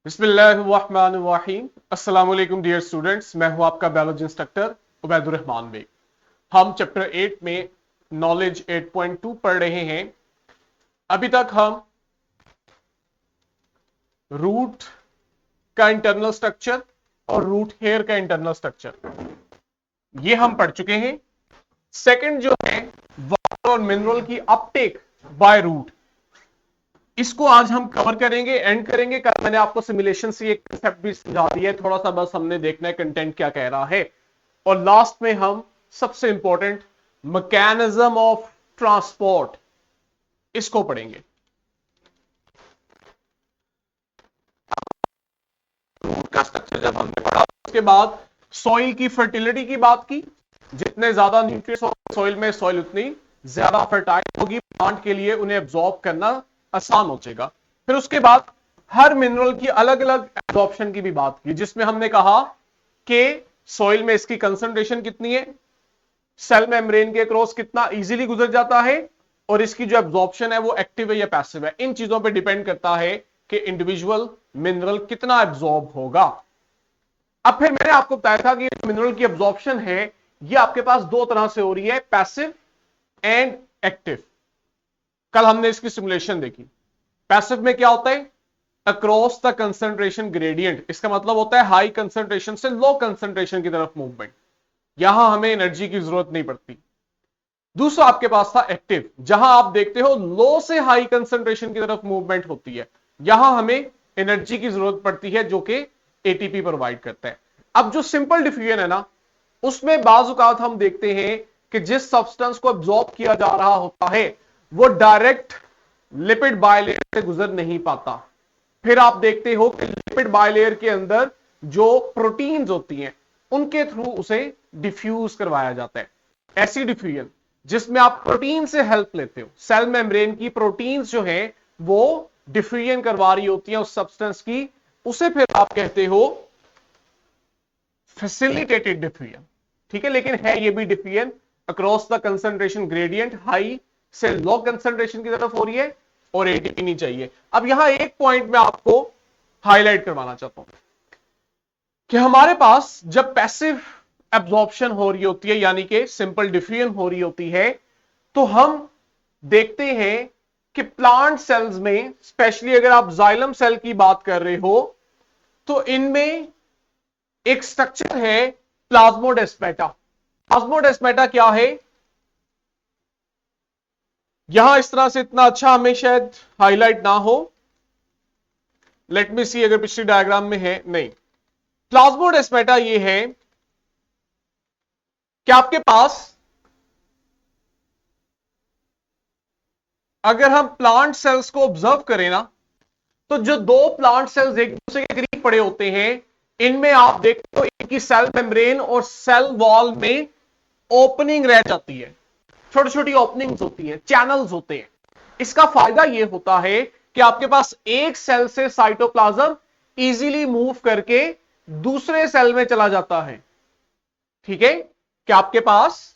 बिस्मिल्लाहिर्रहमानिर्रहीम। अस्सलाम वालेकुम डियर स्टूडेंट्स, मैं हूं आपका बायोलॉजी इंस्ट्रक्टर उबैदुर रहमान बेग। हम चैप्टर 8 में नॉलेज 8.2 पढ़ रहे हैं। अभी तक हम रूट का इंटरनल स्ट्रक्चर और रूट हेयर का इंटरनल स्ट्रक्चर ये हम पढ़ चुके हैं। सेकंड जो है वाटर और मिनरल की अपटेक बाय रूट, इसको आज हम कवर करेंगे, एंड करेंगे। कल मैंने आपको सिमुलेशन से एक कंसेप्ट भी समझा दिया है, थोड़ा सा बस हमने देखना है कंटेंट क्या कह रहा है। और लास्ट में हम सबसे इंपॉर्टेंट मैकेनिज्म ऑफ ट्रांसपोर्ट इसको पढ़ेंगे। रूट का स्ट्रक्चर जब हमने पढ़ा, उसके बाद सॉइल की फर्टिलिटी की बात की। जितने ज्यादा न्यूट्रिएंट्स होंगे सॉइल में, सॉइल उतनी ज्यादा फर्टाइल होगी, प्लांट के लिए उन्हें एब्जॉर्ब करना आसान हो जाएगा। फिर उसके बाद हर मिनरल की अलग अलग एब्जॉर्प्शन की भी बात की, जिसमें हमने कहा कि सॉइल में इसकी कंसंट्रेशन कितनी है, सेल मेम्ब्रेन के क्रॉस कितना इजीली गुजर जाता है, और इसकी जो एब्जॉर्प्शन है वो एक्टिव है या पैसिव है। इन चीजों पे डिपेंड करता है कि इंडिविजुअल मिनरल कितना एब्जॉर्ब होगा। अब फिर मैंने आपको बताया था कि मिनरल की एब्जॉर्प्शन है ये आपके पास दो तरह से हो रही है, पैसिव एंड एक्टिव। कल हमने इसकी सिमुलेशन देखी। पैसिव में क्या होता है, अक्रॉस द कंसंट्रेशन ग्रेडियंट। इसका मतलब होता है हाई कंसंट्रेशन से लो कंसंट्रेशन की तरफ मूवमेंट, यहां हमें एनर्जी की जरूरत नहीं पड़ती। दूसरा आपके पास था एक्टिव, जहां आप देखते हो लो से हाई कंसंट्रेशन की तरफ मूवमेंट होती है, यहां हमें एनर्जी की जरूरत पड़ती है जो कि एटीपी प्रोवाइड करता है। अब जो सिंपल डिफ्यूजन है ना, उसमें बाज़ औक़ात हम देखते हैं कि जिस सब्सटेंस को एब्जॉर्ब किया जा रहा होता है वो डायरेक्ट लिपिड बायलेयर से गुजर नहीं पाता। फिर आप देखते हो कि लिपिड बायलेयर के अंदर जो प्रोटीन्स होती हैं उनके थ्रू उसे डिफ्यूज करवाया जाता है। ऐसी डिफ्यूजन जिसमें आप प्रोटीन से हेल्प लेते हो, सेल मेम्ब्रेन की प्रोटीन्स जो है वो डिफ्यूजन करवा रही होती है उस सब्सटेंस की, उसे फिर आप कहते हो फैसिलिटेटेड डिफ्यूजन। ठीक है, लेकिन है ये भी diffusion across the concentration gradient, high से लो कंसंट्रेशन की तरफ हो रही है और एटीपी नहीं चाहिए। अब यहां एक पॉइंट मैं आपको हाईलाइट करवाना चाहता हूं कि हमारे पास जब पैसिव एब्जॉर्प्शन हो रही होती है, यानी कि सिंपल डिफ्यूजन हो रही होती है, तो हम देखते हैं कि प्लांट सेल्स में, स्पेशली अगर आप जाइलम सेल की बात कर रहे हो, तो इनमें एक स्ट्रक्चर है प्लाज्मोडेस्माटा। प्लाज्मोडेस्माटा क्या है, यहां इस तरह से इतना अच्छा हमें शायद हाईलाइट ना हो, लेट मी सी अगर पिछली डायग्राम में है, नहीं। प्लाज्मोडेस्माटा ये है कि आपके पास अगर हम प्लांट सेल्स को ऑब्जर्व करें ना, तो जो दो प्लांट सेल्स एक दूसरे के करीब पड़े होते हैं, इनमें आप देखते हो इनकी सेल मेम्ब्रेन और सेल वॉल में ओपनिंग रह जाती है, छोटी छोटी ओपनिंग्स होती हैं, चैनल्स होते हैं। इसका फायदा यह होता है कि आपके पास एक सेल से साइटोप्लाज्म इजीली मूव करके दूसरे सेल में चला जाता है। ठीक है, कि आपके पास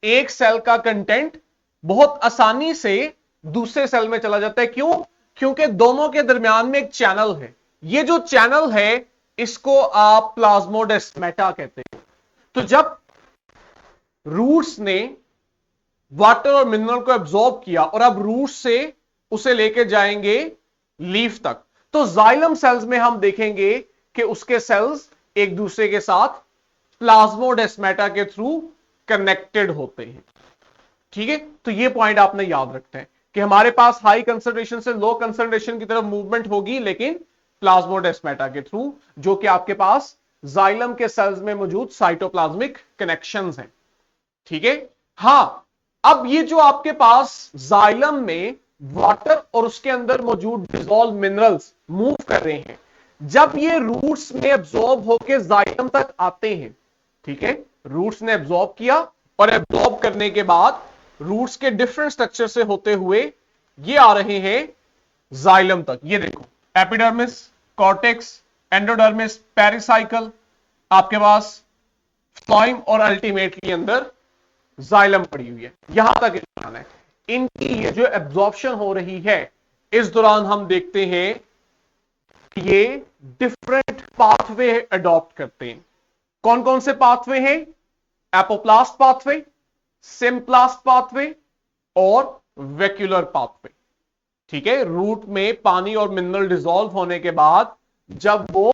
एक सेल का कंटेंट बहुत आसानी से दूसरे सेल में चला जाता है। क्यों? क्योंकि दोनों के दरमियान में एक चैनल है। ये जो चैनल है इसको आप प्लाज्मोडेस्माटा कहते हैं। तो जब रूट्स ने वाटर और मिनरल को एब्जॉर्ब किया और अब रूट्स से उसे लेके जाएंगे लीफ तक, तो जाइलम सेल्स में हम देखेंगे कि उसके सेल्स एक दूसरे के साथ प्लाज्मोडेस्माटा के थ्रू कनेक्टेड होते हैं। ठीक है, तो ये पॉइंट आपने याद रखना है कि हमारे पास हाई कंसंट्रेशन से लो कंसंट्रेशन की तरफ मूवमेंट होगी, लेकिन प्लाज्मोडेस्माटा के थ्रू, जो कि आपके पास जाइलम के सेल्स में मौजूद साइटोप्लाज्मिक कनेक्शंस हैं। ठीक है, हां, अब ये जो आपके पास जाइलम में वाटर और उसके अंदर मौजूद डिसॉल्व मिनरल्स मूव कर रहे हैं, जब ये रूट्स में एब्जॉर्ब होकर जाइलम तक आते हैं, ठीक है, रूट्स ने एब्जॉर्ब किया और एब्जॉर्ब करने के बाद रूट्स के डिफरेंट स्ट्रक्चर से होते हुए ये आ रहे हैं जाइलम तक। ये देखो, एपिडर्मिस, कॉर्टेक्स, एंडोडर्मिस, पेरिसाइकल, आपके पास फ्लोएम और अल्टीमेटली अंदर जाइलम पड़ी हुई है। यहां तक है इनकी ये जो एब्जॉर्प्शन हो रही है, इस दौरान हम देखते हैं ये डिफरेंट पाथवे अडॉप्ट करते हैं। कौन कौन से पाथवे हैं? एपोप्लास्ट पाथवे, सिम्प्लास्ट पाथवे और वैक्यूलर पाथवे। ठीक है, रूट में पानी और मिनरल डिसॉल्व होने के बाद जब वो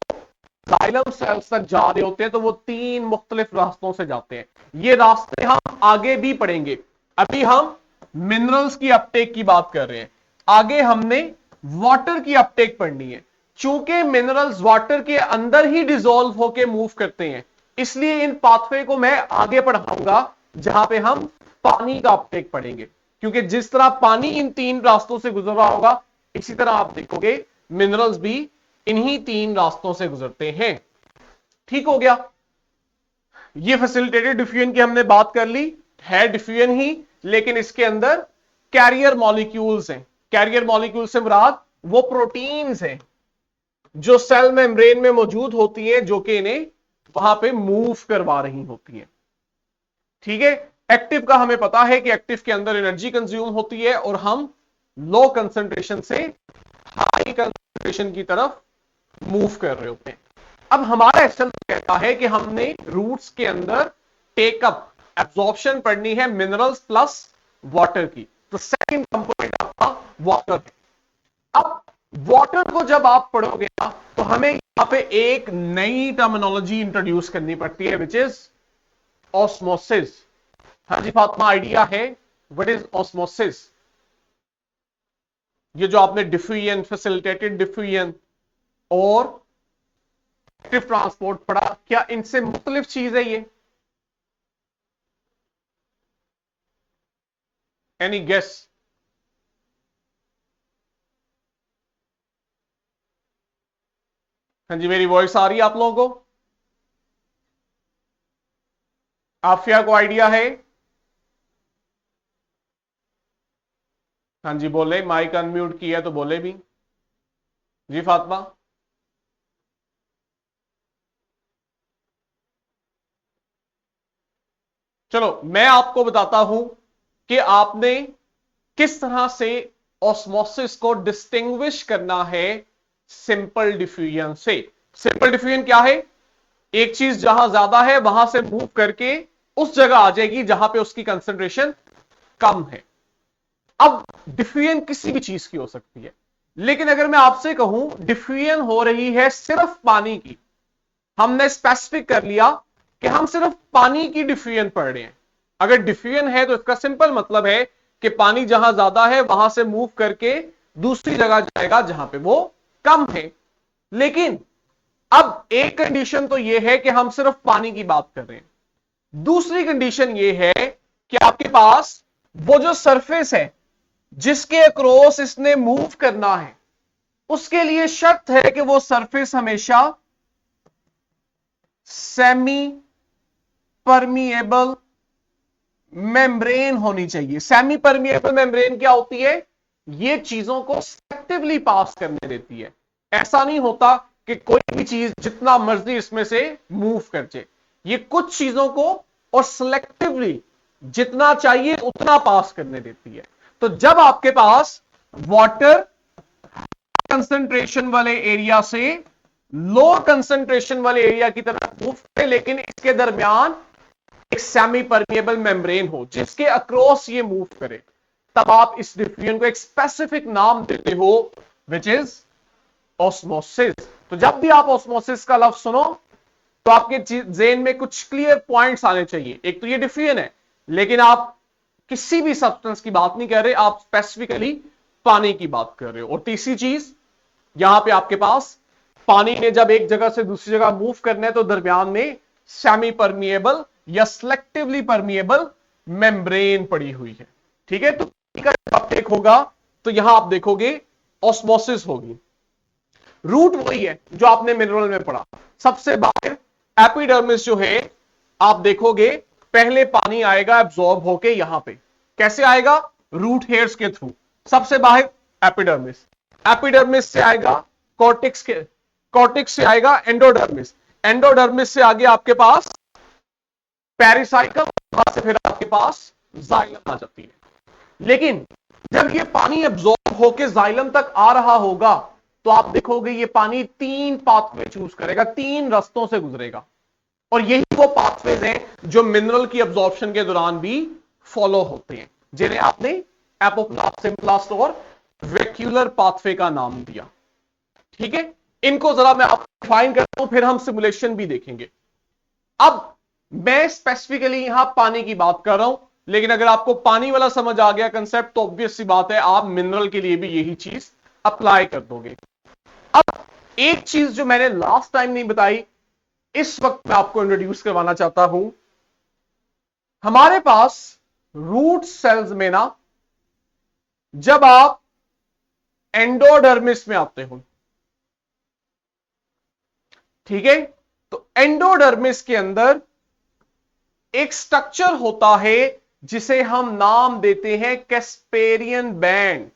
जाइलम सेल्स तक जा रहे होते हैं तो वो 3 मुख्तलिफ रास्तों से जाते हैं। ये रास्ते हम आगे भी पढ़ेंगे। अभी हम मिनरल्स की अपटेक की बात कर रहे हैं, आगे हमने वाटर की अपटेक पढ़नी है। चूंकि मिनरल्स वाटर के अंदर ही डिसॉल्व होकर मूव करते हैं, इसलिए इन पाथवे को मैं आगे पढ़ाऊंगा जहां पे हम पानी का अपटेक पढ़ेंगे। क्योंकि जिस तरह पानी इन 3 रास्तों से गुजर रहा होगा, इसी तरह आप देखोगे मिनरल्स भी इन्हीं 3 रास्तों से गुजरते हैं। ठीक हो गया? ये फैसिलिटेटेड डिफ्यूजन की हमने बात कर ली, है डिफ्यूजन ही, लेकिन इसके अंदर कैरियर मॉलिक्यूल्स हैं। कैरियर मॉलिक्यूल से मुराद वो प्रोटीन्स हैं जो सेल मेम्ब्रेन में मौजूद होती हैं, जो कि इन्हें वहां पे मूव करवा रही होती हैं। ठीक है, एक्टिव का हमें पता है कि एक्टिव के अंदर एनर्जी कंज्यूम होती है और हम लो कंसंट्रेशन से हाई कंसंट्रेशन की तरफ मूव कर रहे होते हैं। अब हमारा एक्शन कहता है कि हमने रूट्स के अंदर टेकअप एब्जॉर्प्शन पढ़नी है मिनरल्स प्लस वाटर की। तो सेकंड कंपोनेंट आपका वाटर है। अब वाटर को जब आप पढ़ोगे ना, तो हमें यहां पे एक नई टर्मिनोलॉजी इंट्रोड्यूस करनी पड़ती है, विच इज ऑस्मोसिस। हाँ जी फातिमा, आइडिया है व्हाट इज ऑस्मोसिस? ये जो आपने डिफ्यूजन, फैसिलिटेटेड डिफ्यूजन और एक्टिव ट्रांसपोर्ट पढ़ा, क्या इनसे मुख्तलिफ चीज है ये? Any guess? हाँ जी, मेरी वॉइस आ रही है आप लोगों को? आफिया को आइडिया है? हाँ जी बोले, माइक अनम्यूट किया तो बोले भी। जी फातिमा? चलो मैं आपको बताता हूं कि आपने किस तरह से ऑस्मोसिस को डिस्टिंग्विश करना है सिंपल डिफ्यूजन से। सिंपल डिफ्यूजन क्या है? एक चीज जहां ज्यादा है वहां से मूव करके उस जगह आ जाएगी जहां पे उसकी कंसंट्रेशन कम है। अब डिफ्यूजन किसी भी चीज की हो सकती है, लेकिन अगर मैं आपसे कहूं डिफ्यूजन हो रही है सिर्फ पानी की, हमने स्पेसिफिक कर लिया कि हम सिर्फ पानी की डिफ्यूजन पढ़ रहे हैं। अगर डिफ्यूजन है तो इसका सिंपल मतलब है कि पानी जहां ज्यादा है वहां से मूव करके दूसरी जगह जाएगा जहां पे वो कम है। लेकिन अब एक कंडीशन तो यह है कि हम सिर्फ पानी की बात कर रहे हैं, दूसरी कंडीशन यह है कि आपके पास वो जो सरफेस है जिसके अक्रॉस इसने मूव करना है, उसके लिए शर्त है कि वो सरफेस हमेशा सेमी परमिएबल मेम्ब्रेन होनी चाहिए। सेमी परमिएबल मेम्ब्रेन क्या होती है? ये चीजों को सिलेक्टिवली पास करने देती है। ऐसा नहीं होता कि कोई भी चीज जितना मर्जी इसमें से मूव कर जाए, ये कुछ चीजों को और सिलेक्टिवली जितना चाहिए उतना पास करने देती है। तो जब आपके पास वाटर कंसंट्रेशन वाले एरिया से लो कंसंट्रेशन वाले एरिया की तरफ मूव करे, लेकिन इसके दरमियान एक सेमी परमिएबल मेम्ब्रेन हो जिसके अक्रॉस ये मूव करे, तब आप इस डिफ्यूजन को एक स्पेसिफिक नाम देते हो विच इज ऑस्मोसिस। तो जब भी आप ऑस्मोसिस का लफ्ज सुनो तो आपके जेन में कुछ क्लियर पॉइंट्स आने चाहिए। एक तो ये डिफ्यूजन है, लेकिन आप किसी भी सब्सटेंस की बात नहीं कर रहे, आप स्पेसिफिकली पानी की बात कर रहे हो। और तीसरी चीज, यहां पे आपके पास पानी ने जब एक जगह से दूसरी जगह मूव करना है तो दरमियान में सेमी परमिएबल या सिलेक्टिवली परमिएबल मेम्ब्रेन पड़ी हुई है। ठीक है, तो अपटेक होगा तो यहां आप देखोगे ऑस्मोसिस होगी। रूट वही है जो आपने मिनरल में पढ़ा। सबसे बाहर एपिडर्मिस जो है, आप देखोगे पहले पानी आएगा एब्जॉर्ब होके यहां पे। कैसे आएगा? रूट हेयर्स के थ्रू। सबसे बाहर एपिडर्मिस, एपिडर्मिस से आएगा कॉर्टेक्स के, कॉर्टेक्स से आएगा एंडोडर्मिस, एंडोडर्मिस से आगे आपके पास पेरिसाइकल, वहां से फिर आपके पास जाइलम आ जाती है। लेकिन जब ये पानी एब्जॉर्ब होके जाइलम तक आ रहा होगा तो आप देखोगे ये पानी 3 पाथवे चूज करेगा, 3 रास्तों से गुजरेगा। और यही वो पाथवेज हैं जो मिनरल की अब्जॉर्प्शन के दौरान भी फॉलो होते हैं, जिन्हें आपने एपोप्लास्ट, सिम्प्लास्ट और वेक्यूलर पाथवे का नाम दिया। ठीक है, इनको जरा मैं आपको डिफाइन करता हूं, फिर हम सिमुलेशन भी देखेंगे। अब मैं स्पेसिफिकली यहां पानी की बात कर रहा हूं, लेकिन अगर आपको पानी वाला समझ आ गया कंसेप्ट, तो ऑब्वियस सी बात है आप मिनरल के लिए भी यही चीज अप्लाई कर दोगे। अब एक चीज जो मैंने लास्ट टाइम नहीं बताई, इस वक्त मैं आपको इंट्रोड्यूस करवाना चाहता हूं। हमारे पास रूट सेल्स में ना, जब आप एंडोडर्मिस में आते हो, ठीक है, तो एंडोडर्मिस के अंदर एक स्ट्रक्चर होता है जिसे हम नाम देते हैं कैस्पेरियन बैंड।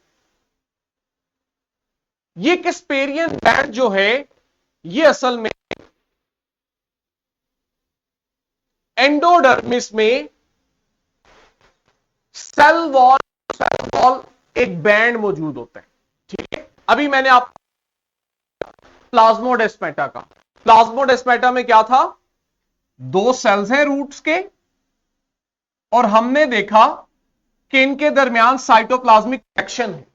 ये कैस्पेरियन बैंड जो है, ये असल में एंडोडर्मिस में सेल वॉल एक बैंड मौजूद होता है। ठीक है, अभी मैंने आप प्लाज्मोडेस्माटा का, प्लाज्मोडेस्माटा में क्या था, 2 सेल्स हैं रूट्स के, और हमने देखा कि इनके दरमियान साइटोप्लाज्मिक कनेक्शन है।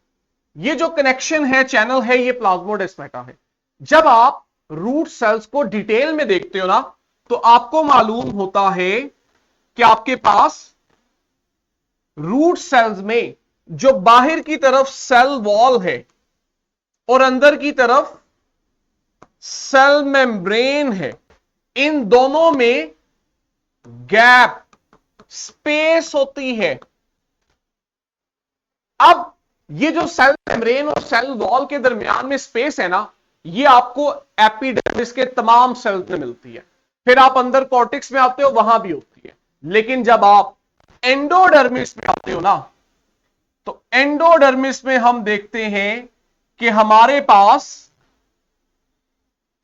ये जो कनेक्शन है, चैनल है, ये प्लाज्मोडेस्माटा है। जब आप रूट सेल्स को डिटेल में देखते हो ना, तो आपको मालूम होता है कि आपके पास रूट सेल्स में जो बाहर की तरफ सेल वॉल है और अंदर की तरफ सेल मेम्ब्रेन है, इन दोनों में गैप, स्पेस होती है। अब ये जो सेल मेम्ब्रेन और सेल वॉल के दरमियान में स्पेस है ना, ये आपको एपिडर्मिस के तमाम सेल्स में मिलती है। फिर आप अंदर कॉर्टेक्स में आते हो, वहां भी होती है। लेकिन जब आप एंडोडर्मिस में आते हो ना, तो एंडोडर्मिस में हम देखते हैं कि हमारे पास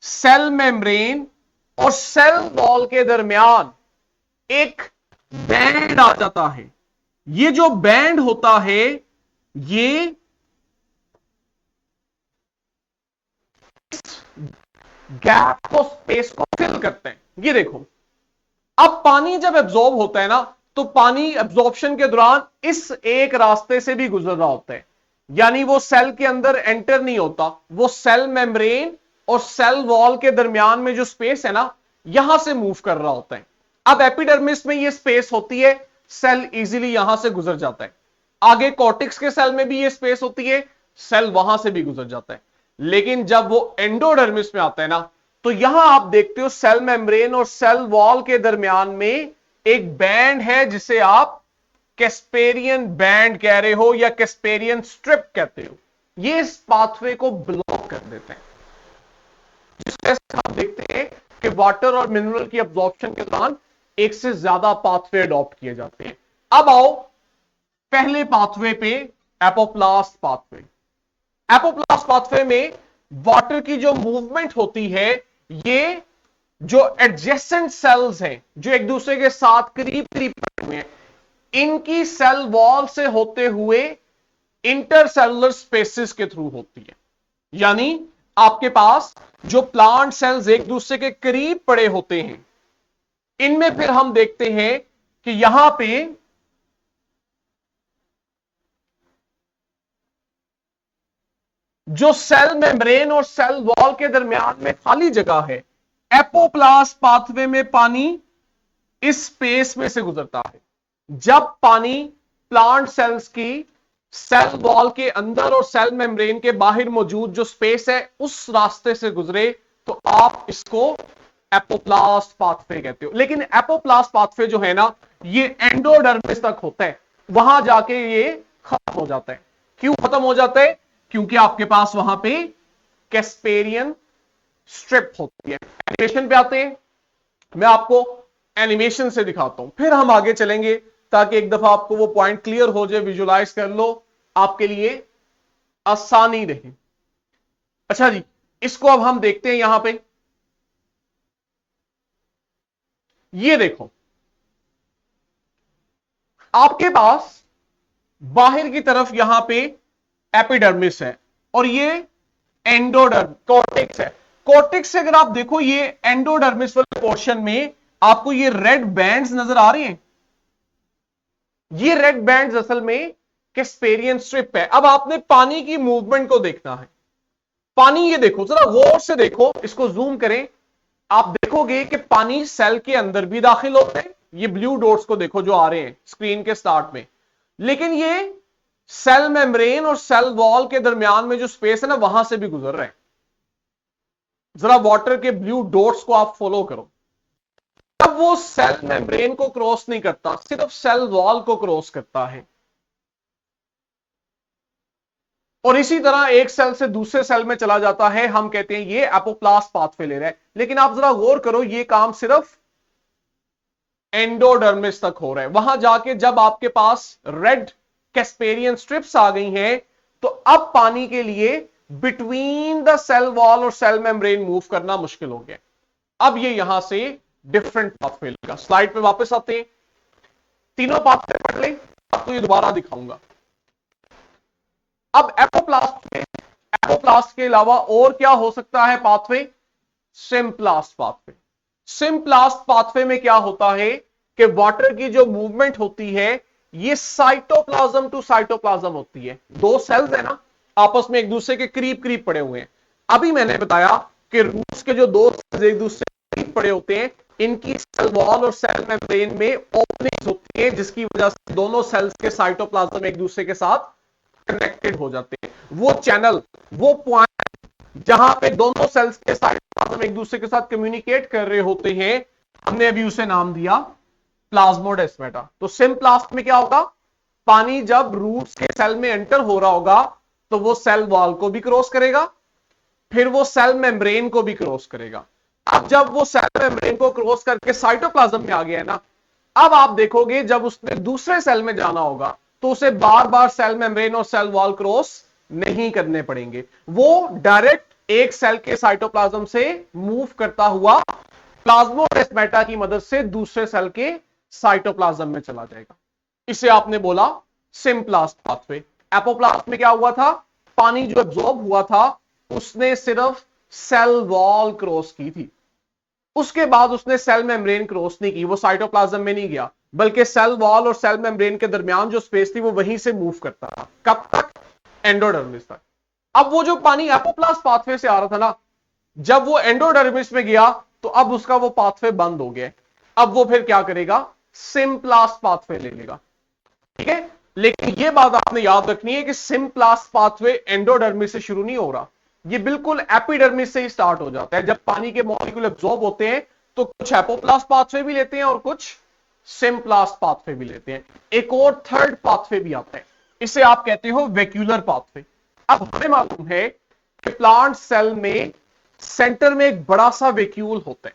सेल मेम्ब्रेन और सेल वॉल के दरमियान एक बैंड आ जाता है। ये जो बैंड होता है, ये गैप को, स्पेस को फिल करते हैं। ये देखो, अब पानी जब एब्जॉर्ब होता है ना, तो पानी एब्जॉर्प्शन के दौरान इस एक रास्ते से भी गुजर रहा होता है, यानी वो सेल के अंदर एंटर नहीं होता, वो सेल मेम्ब्रेन और सेल वॉल के दरमियान में जो स्पेस है ना, यहां से मूव कर रहा होता है। अब एपिडर्मिस में ये स्पेस होती है, सेल इजीली यहां से गुजर जाता है। आगे कॉर्टेक्स के सेल में भी ये स्पेस होती है, सेल वहां से भी गुजर जाता है। लेकिन जब वो एंडोडर्मिस में आता है ना, तो यहां आप देखते हो सेल मेम्ब्रेन और सेल वॉल के दरमियान में एक बैंड है, जिसे आप कैस्पेरियन बैंड कह रहे हो या कैस्पेरियन स्ट्रिप कहते हो। ये इस पाथवे को ब्लॉक कर देते हैं, जिस वजह से आप देखते हैं कि वाटर और मिनरल की अब्जॉर्प्शन के दौरान एक से ज्यादा पाथवे अडॉप्ट किए जाते हैं। अब आओ पहले पाथवे पे, एपोप्लास्ट पाथवे। एपोप्लास्ट पाथवे में वाटर की जो मूवमेंट होती है, ये जो एडजेसेंट सेल्स हैं, जो एक दूसरे के साथ करीब करीब पड़े हुए हैं, इनकी सेल वॉल से होते हुए इंटरसेलुलर स्पेसिस के थ्रू होती है। यानी आपके पास जो प्लांट सेल्स एक दूसरे के करीब पड़े होते हैं, इनमें फिर हम देखते हैं कि यहां पे जो सेल मेम्ब्रेन और सेल वॉल के दरमियान में खाली जगह है, एपोप्लास्ट पाथवे में पानी इस स्पेस में से गुजरता है। जब पानी प्लांट सेल्स की सेल वॉल के अंदर और सेल मेम्ब्रेन के बाहर मौजूद जो स्पेस है, उस रास्ते से गुजरे, तो आप इसको एपोप्लास्ट पाथवे कहते हो। लेकिन एपोप्लास्ट पाथवे जो है ना, ये एंडोडर्मिस तक होता है, वहां जाके ये खत्म हो जाता है। क्यों खत्म हो जाता है? क्योंकि आपके पास वहां पे कैस्पेरियन स्ट्रिप होती है। एनिमेशन पे आते हैं, मैं आपको एनिमेशन से दिखाता हूं, फिर हम आगे चलेंगे, ताकि एक दफा आपको वो पॉइंट क्लियर हो जाए, विजुलाइज कर लो, आपके लिए आसानी रहे। अच्छा जी, इसको अब हम देखते हैं। यहां पे ये देखो, आपके पास बाहर की तरफ यहां पे एपिडर्मिस है, और ये एंडोडर्म, कॉर्टेक्स है। कॉर्टेक्स से अगर आप देखो ये एंडोडर्मिस वाले पोर्शन में आपको ये रेड बैंड्स नजर आ रही हैं। ये रेड बैंड्स असल में कैस्पेरियन स्ट्रिप है। अब आपने पानी की मूवमेंट को देखना है। पानी ये देखो, जरा गौर से देखो, इसको जूम करें, आप देखोगे कि पानी सेल के अंदर भी दाखिल होते हैं। ये ब्लू डॉट्स को देखो जो आ रहे हैं स्क्रीन के स्टार्ट में, लेकिन ये सेल मेम्ब्रेन और सेल वॉल के दरमियान में जो स्पेस है ना, वहां से भी गुजर रहे हैं। जरा वाटर के ब्लू डॉट्स को आप फॉलो करो। अब वो सेल मेम्ब्रेन को क्रॉस नहीं करता, सिर्फ सेल वॉल को क्रॉस करता है। और इसी तरह एक सेल से दूसरे सेल में चला जाता है। हम कहते हैं ये एपोप्लास्ट पाथवे ले रहा है, लेकिन आप जरा गौर करो, ये काम सिर्फ एंडोडर्मिस तक हो रहा है। वहां जाके जब आपके पास रेड कैस्पेरियन स्ट्रिप्स आ गई हैं, तो अब पानी के लिए बिटवीन द सेल वॉल और सेल मेम्ब्रेन मूव करना मुश्किल हो गया। अब ये यहां से डिफरेंट पाथवे लेगा। स्लाइड पे वापस आते हैं, तीनों पाथवे पढ़ लें, आपको ये दोबारा दिखाऊंगा। अब एपोप्लास्ट के अलावा और क्या हो सकता है pathway? Symplast pathway. Symplast pathway में क्या होता है कि वाटर की जो मूवमेंट होती है, ये साइटोप्लाज्म टू साइटोप्लाज्म होती है। दो सेल्स है ना, आपस में एक दूसरे के करीब करीब पड़े हुए हैं। अभी मैंने बताया कि रूट्स के जो दो सेल्स एक दूसरे के करीब पड़े होते हैं, इनकी सेल वॉल और सेल मेम्ब्रेन में ओपनिंग्स होती है, जिसकी वजह से दोनों सेल्स के साइटोप्लाज्म एक दूसरे के साथ कनेक्टेड हो जाते हैं। वो चैनल, वो पॉइंट जहां पे दोनों सेल्स के साइटोप्लाज्म एक दूसरे के साथ कम्युनिकेट कर रहे होते हैं, हमने अभी उसे नाम दिया प्लाज्मोडेस्माटा। तो सिम्प्लास्ट में क्या होगा? पानी जब रूट्स के सेल में एंटर हो रहा होगा, तो वो सेल वॉल को भी क्रॉस करेगा, फिर वो सेल मेम्ब्रेन को भी क्रॉस करेगा। अब जब वो सेल मेम्ब्रेन को क्रॉस करके साइटोप्लाज्म में आ गया है ना, अब आप देखोगे जब उसने दूसरे सेल में जाना होगा, तो उसे बार बार सेल मेम्ब्रेन और सेल वॉल क्रॉस नहीं करने पड़ेंगे। वो डायरेक्ट एक सेल के साइटोप्लाज्म से मूव करता हुआ प्लाज्मोडेस्माटा की मदद से दूसरे सेल के साइटोप्लाज्म में चला जाएगा। इसे आपने बोला सिम्प्लास्ट पाथवे। एपोप्लास्ट में क्या हुआ था? पानी जो एब्जॉर्ब हुआ था, उसने सिर्फ सेल वॉल क्रॉस की थी, उसके बाद उसने सेल मेम्ब्रेन क्रॉस नहीं की। वो साइटोप्लाज्म में नहीं गया, बल्कि सेल वॉल और सेल मेम्ब्रेन के दरमियान जो स्पेस थी, वो वहीं से मूव करता था। कब तक? एंडोडर्मिस तक। अब वो जो पानी एपोप्लास्ट पाथवे से आ रहा था ना, जब वो एंडोडर्मिस में गया, तो अब उसका वो पाथवे बंद हो गया। अब वो फिर क्या करेगा? सिम्प्लास्ट पाथवे ले लेगा। ठीक है, लेकिन ये बात आपने याद रखनी है कि सिम्प्लास्ट पाथवे एंडोडर्मिस से शुरू नहीं हो रहा, ये बिल्कुल एपिडर्मिस से ही स्टार्ट हो जाता है। जब पानी के मॉलिक्यूल एब्जॉर्ब होते हैं, तो कुछ एपोप्लास्ट पाथवे भी लेते हैं और कुछ सिम्प्लास्ट पाथवे भी लेते हैं। एक और थर्ड पाथवे भी आता है, इसे आप कहते हो वैक्यूलर पाथवे। अब हमें मालूम है कि प्लांट सेल में सेंटर में एक बड़ा सा वैक्यूल होता है।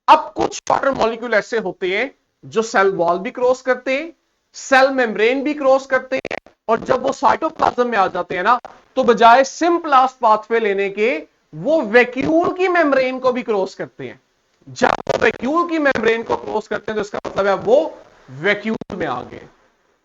अब कुछ वाटर मॉलिक्यूल ऐसे होते हैं जो सेल वॉल भी क्रॉस करते हैं, सेल मेम्ब्रेन भी क्रॉस करते हैं, और जब वो साइटोप्लाज्म में आ जाते हैं ना, तो बजाय सिम्प्लास्ट पाथवे लेने के, वो वैक्यूल की मेम्ब्रेन को भी क्रॉस करते हैं। जब वो वैक्यूल की मेम्ब्रेन को क्रॉस करते हैं, तो इसका मतलब है वो वैक्यूल में आ गए।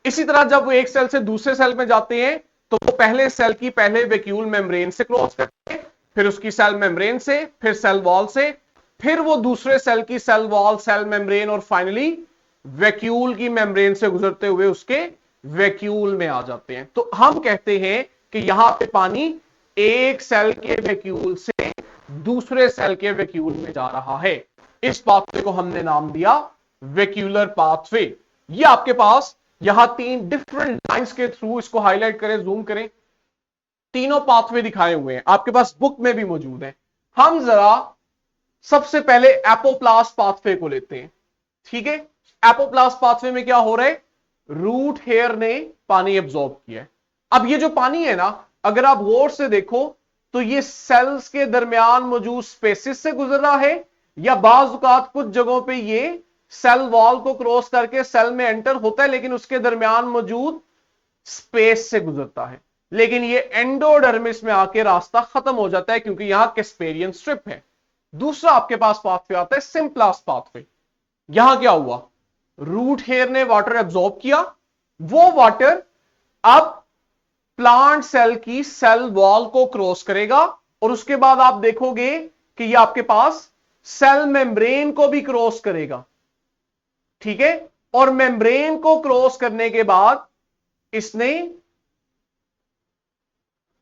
इसी तरह जब वो एक सेल से दूसरे सेल में जाते हैं, तो वो पहले सेल की पहले वैक्यूल मेम्ब्रेन से क्रॉस करते हैं, फिर उसकी सेल मेम्ब्रेन से, फिर सेल वॉल से, फिर वो दूसरे सेल की सेल वॉल, सेल मेम्ब्रेन, और फाइनली वैक्यूल की मेम्ब्रेन से गुजरते हुए उसके वैक्यूल में आ जाते हैं। तो हम कहते हैं कि यहां पे पानी एक सेल के वैक्यूल से दूसरे सेल के वैक्यूल में जा रहा है। इस पाथवे को हमने नाम दिया वैक्यूलर पाथवे। ये आपके पास यहां तीन डिफरेंट लाइंस के थ्रू, इसको हाईलाइट करें, जूम करें, तीनों पाथवे दिखाए हुए हैं, आपके पास बुक में भी मौजूद है। हम जरा सबसे पहले एपोप्लास्ट पाथवे को लेते हैं। ठीक है, एपोप्लास्ट पाथवे में क्या हो रहा है? रूट हेयर ने पानी एब्जॉर्ब किया है। अब ये जो पानी है ना, अगर आप गौर से देखो, तो ये सेल्स के दरमियान मौजूद स्पेसिस से गुजर रहा है, या बाज़ औक़ात कुछ जगहों पे ये सेल वॉल को क्रॉस करके सेल में एंटर होता है, लेकिन उसके दरमियान मौजूद स्पेस से गुजरता है। लेकिन ये एंडोडर्मिस में आके रास्ता खत्म हो जाता है, क्योंकि यहां कैस्पेरियन स्ट्रिप है। दूसरा आपके पास पाथवे आता है सिम्प्लास्ट पाथवे। यहां क्या हुआ? रूट हेयर ने वाटर एब्जॉर्ब किया, वो वाटर अब प्लांट सेल की सेल वॉल को क्रॉस करेगा और उसके बाद आप देखोगे कि ये आपके पास सेल मेम्ब्रेन को भी क्रॉस करेगा, ठीक है। और मेम्ब्रेन को क्रॉस करने के बाद इसने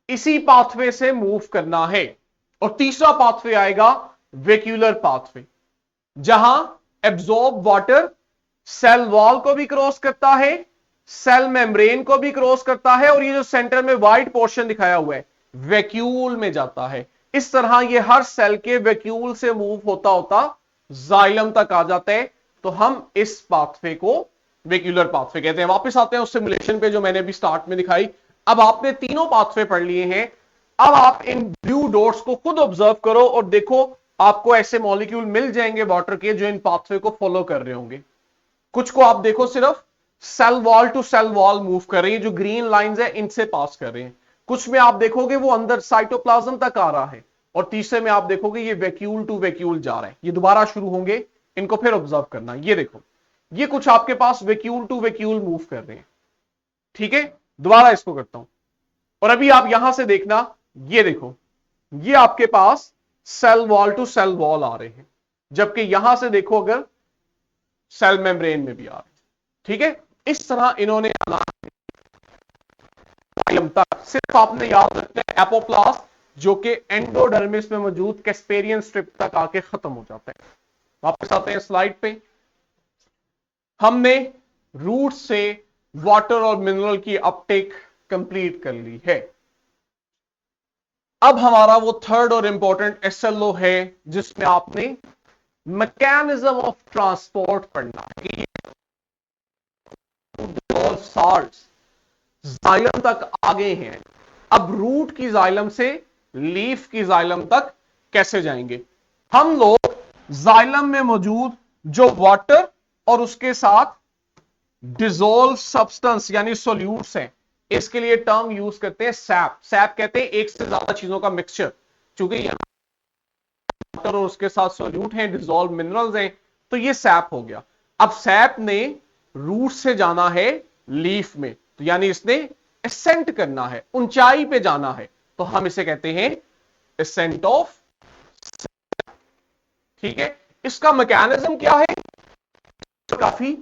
इसी पाथवे से मूव करना है। और तीसरा पाथवे आएगा वेक्यूलर पाथवे, जहां एब्जॉर्ब वाटर सेल वॉल को भी क्रॉस करता है, सेल मेम्ब्रेन को भी क्रॉस करता है, और ये जो सेंटर में व्हाइट पोर्शन दिखाया हुआ है वैक्यूल में जाता है। इस तरह ये हर सेल के वैक्यूल से मूव होता होता जाइलम तक आ जाता है। तो हम इस पाथवे को वेक्यूलर पाथवे कहते हैं। वापस आते हैं उस सिमुलेशन पे जो मैंने अभी स्टार्ट में दिखाई। अब आपने तीनों पाथवे पढ़ लिए हैं। अब आप इन ब्लू डॉट्स को खुद ऑब्जर्व करो और देखो, आपको ऐसे मॉलिक्यूल मिल जाएंगे वाटर के जो इन पाथवे को फॉलो कर रहे होंगे। कुछ को आप देखो सिर्फ cell wall to cell wall move कर रही है, जो ग्रीन लाइंस है इनसे पास कर रहे हैं। कुछ में आप देखोगे वो अंदर साइटोप्लाज्म तक आ रहा है, और तीसरे में आप देखोगे ये वैक्यूल टू वैक्यूल जा रहा है। ये दोबारा शुरू होंगे, इनको फिर ऑब्जर्व करना। ये देखो, ये कुछ आपके पास वैक्यूल टू वैक्यूल मूव कर रहे हैं, ठीक है। दोबारा इसको करता हूं, और अभी आप यहां से देखना, ये देखो, ये आपके पास cell wall to cell wall आ रहे हैं, जबकि यहां से देखो अगर सेल मेम्ब्रेन में भी आ रहे हैं, ठीक है। इस तरह इन्होंने आना तक। सिर्फ आपने याद रखना है एपोप्लास्ट जो कि एंडोडर्मिस में मौजूद कैस्पेरियन स्ट्रिप तक आके खत्म हो जाता है। वापस आते हैं स्लाइड पे। हमने रूट से वाटर और मिनरल की अपटेक कंप्लीट कर ली है। अब हमारा वो थर्ड और इंपॉर्टेंट एसएलओ है जिसमें आपने मैकेनिज्म ऑफ ट्रांसपोर्ट पढ़ना है। साल्ट्स जाइलम तक आगे हैं, अब रूट की जाइलम से लीफ की जाइलम तक कैसे जाएंगे। हम लोग जाइलम में मौजूद जो वाटर और उसके साथ डिसॉल्व सब्सटेंस यानी सॉल्यूट्स हैं, इसके लिए टर्म यूज करते हैं सैप। सैप कहते हैं एक से ज्यादा चीजों का मिक्सचर। चूंकि यहां वाटर और उसके साथ सॉल्यूट हैं, डिसॉल्व मिनरल्स हैं, तो ये सैप हो गया। अब सैप ने रूट से जाना है लीफ में, तो यानी इसने एसेंट करना है, ऊंचाई पे जाना है, तो हम इसे कहते हैं एसेंट ऑफ। ठीक है, इसका मैकेनिज्म क्या है, तो काफी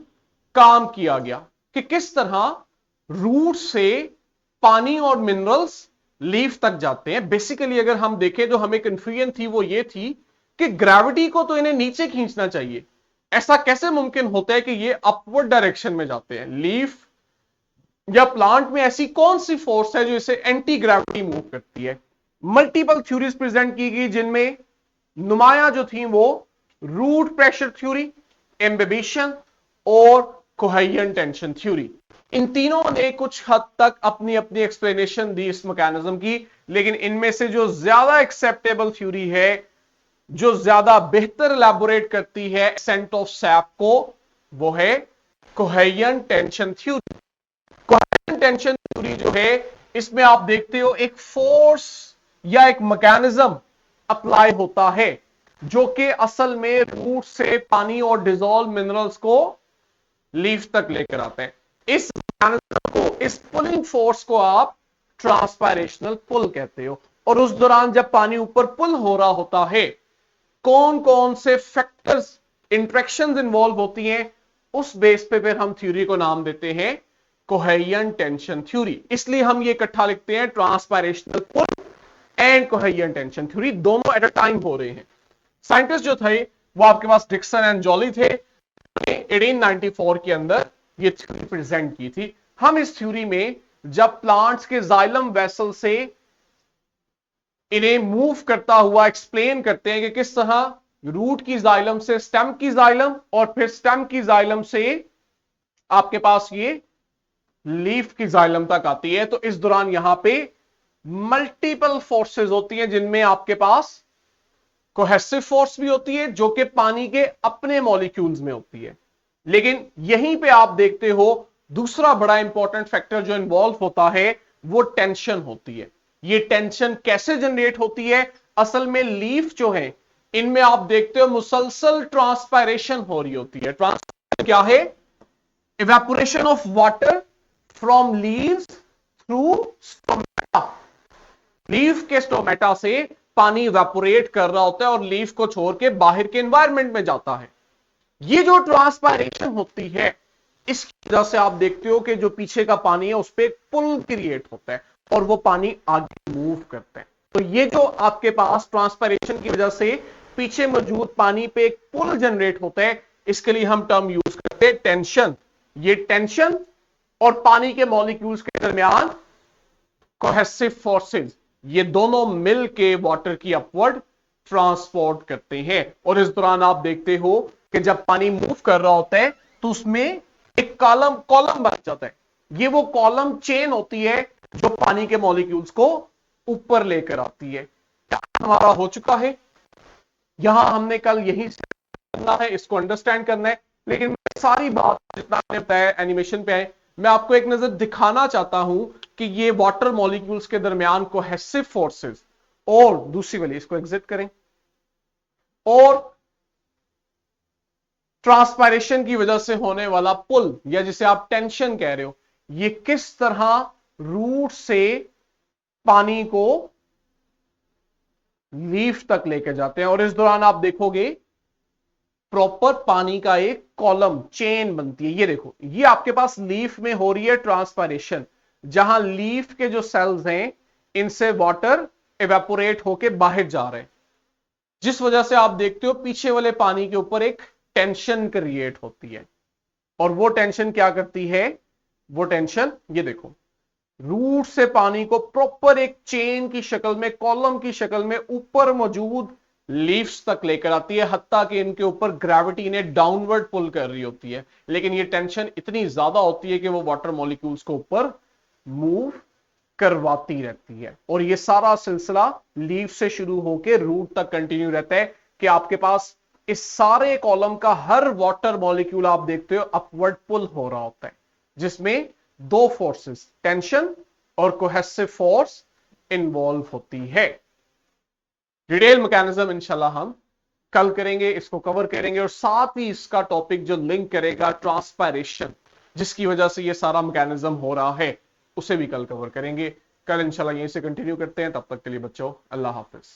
काम किया गया कि किस तरह रूट से पानी और मिनरल्स लीफ तक जाते हैं। बेसिकली अगर हम देखें जो हमें कंफ्यूजन थी वो ये थी कि ग्रेविटी को तो इन्हें नीचे खींचना चाहिए, ऐसा कैसे मुमकिन होता है कि ये अपवर्ड डायरेक्शन में जाते हैं। लीफ या प्लांट में ऐसी कौन सी फोर्स है जो इसे एंटी ग्रेविटी मूव करती है। मल्टीपल थ्योरीज प्रेजेंट की गई, जिनमें नुमाया जो थी वो रूट प्रेशर थ्योरी, एम्बिबिशन और कोहेरिएंट टेंशन थ्योरी। इन तीनों ने कुछ हद तक अपनी अपनी एक्सप्लेनेशन दी इस मैकेनिज्म की, लेकिन इनमें से जो ज्यादा एक्सेप्टेबल थ्योरी है, जो ज्यादा बेहतर इलैबोरेट करती है एसेंट ऑफ सैप को, वो है कोहेरिएंट टेंशन थ्योरी। कोहेरिएंट टेंशन थ्योरी जो है, इसमें आप देखते हो एक फोर्स या एक मैकेनिज्म अप्लाई होता है जो कि असल में रूट से पानी और डिसॉल्व मिनरल्स को लीफ तक लेकर आते हैं। इस मैकेनिज्म को, इस पुलिंग फोर्स को आप ट्रांसपायरेशनल पुल कहते हो। और उस दौरान जब पानी ऊपर पुल हो रहा होता है, कौन कौन से फैक्टर्स, इंटरेक्शंस इन्वॉल्व होती हैं, उस बेस पे फिर हम थ्योरी को नाम देते हैं कोहेरिएंट टेंशन थ्योरी। इसलिए हम ये इकट्ठा लिखते हैं ट्रांसपायरेशनल पुल एंड कोहेरिएंट टेंशन थ्योरी, दोनों एट अ टाइम हो रहे हैं। साइंटिस्ट जो थे वो आपके पास डिक्सन एंड जॉली थे, 1894 के अंदर ये थ्योरी प्रेजेंट की थी। हम इस थ्योरी में जब प्लांट्स के जाइलम वेसल से इन्हें मूव करता हुआ एक्सप्लेन करते हैं कि किस तरह रूट की जाइलम से स्टेम की जाइलम और फिर स्टेम की जाइलम से आपके पास ये लीफ की जाइलम तक आती है, तो इस दौरान यहां पे मल्टीपल फोर्सेस होती हैं, जिनमें आपके पास कोहेसिव फोर्स भी होती है जो कि पानी के अपने मॉलिक्यूल्स में होती है। लेकिन यहीं पे आप देखते हो दूसरा बड़ा इंपॉर्टेंट फैक्टर जो इन्वॉल्व होता है वो टेंशन होती है। ये टेंशन कैसे जनरेट होती है, असल में लीफ जो है इनमें आप देखते हो मुसलसल ट्रांसपायरेशन हो रही होती है। ट्रांसपायरेशन क्या है, evaporation of water from leaves through stomata. Leaf के स्टोमेटा से पानी इवेपोरेट कर रहा होता है और लीफ को छोड़ के बाहर के एनवायरमेंट में जाता है। ये जो ट्रांसपायरेशन होती है, इसकी वजह से आप देखते हो कि जो पीछे का पानी है उस पर एक पुल क्रिएट होता है और वो पानी आगे मूव करता है। तो ये जो आपके पास ट्रांसपायरेशन की वजह से पीछे मौजूद पानी पे एक पुल जनरेट होता है, इसके लिए हम टर्म यूज करते हैं टेंशन। ये टेंशन और पानी के मॉलिक्यूल्स के दरमियान कोहेसिव फोर्सेस, ये दोनों मिल के वाटर की अपवर्ड ट्रांसपोर्ट करते हैं। और इस दौरान आप देखते हो कि जब पानी मूव कर रहा होता है तो उसमें एक कॉलम बन जाता है। ये वो कॉलम चेन होती है जो पानी के मॉलिक्यूल्स को ऊपर लेकर आती है। क्या हमारा हो चुका है? यहां हमने कल यही करना है, इसको अंडरस्टैंड करना है। लेकिन सारी बात जितना आपने बताया एनिमेशन पे है, मैं आपको एक नजर दिखाना चाहता हूं कि ये वाटर मॉलिक्यूल्स के दरमियान कोहेसिव फोर्सेस और दूसरी वाली, इसको एग्जिट करें, और ट्रांसपायरेशन की वजह से होने वाला पुल या जिसे आप टेंशन कह रहे हो, ये किस तरह रूट से पानी को लीफ तक लेकर जाते हैं। और इस दौरान आप देखोगे प्रॉपर पानी का एक कॉलम चेन बनती है। ये देखो, ये आपके पास लीफ में हो रही है ट्रांसपायरेशन, जहां लीफ के जो सेल्स हैं इनसे वाटर इवेपोरेट होके बाहर जा रहे हैं, जिस वजह से आप देखते हो पीछे वाले पानी के ऊपर एक टेंशन क्रिएट होती है। और वो टेंशन क्या करती है? वो टेंशन, ये देखो, रूट से पानी को प्रॉपर एक चेन की शक्ल में, कॉलम की शक्ल में ऊपर मौजूद लीव्स तक लेकर आती है, हत्ता कि इनके ऊपर ग्रेविटी ने डाउनवर्ड पुल कर रही होती है। लेकिन ये टेंशन इतनी ज्यादा होती है कि वो वाटर मॉलिक्यूल्स को ऊपर मूव करवाती रहती है। और ये सारा सिलसिला लीव से शुरू होकर रूट तक कंटिन्यू रहता है कि आपके पास इस सारे कॉलम का हर वाटर मॉलिक्यूल आप देखते हो अपवर्ड पुल हो रहा होता है, जिसमें दो फोर्सेस, टेंशन और कोहेसिव फोर्स इन्वॉल्व होती है। डिटेल मैकेनिज्म इंशाल्लाह हम कल करेंगे, इसको कवर करेंगे, और साथ ही इसका टॉपिक जो लिंक करेगा ट्रांसपायरेशन, जिसकी वजह से ये सारा मैकेनिज्म हो रहा है, उसे भी कल कवर करेंगे। कल इंशाल्लाह यहीं से कंटिन्यू करते हैं। तब तक के लिए बच्चों, अल्लाह हाफिज।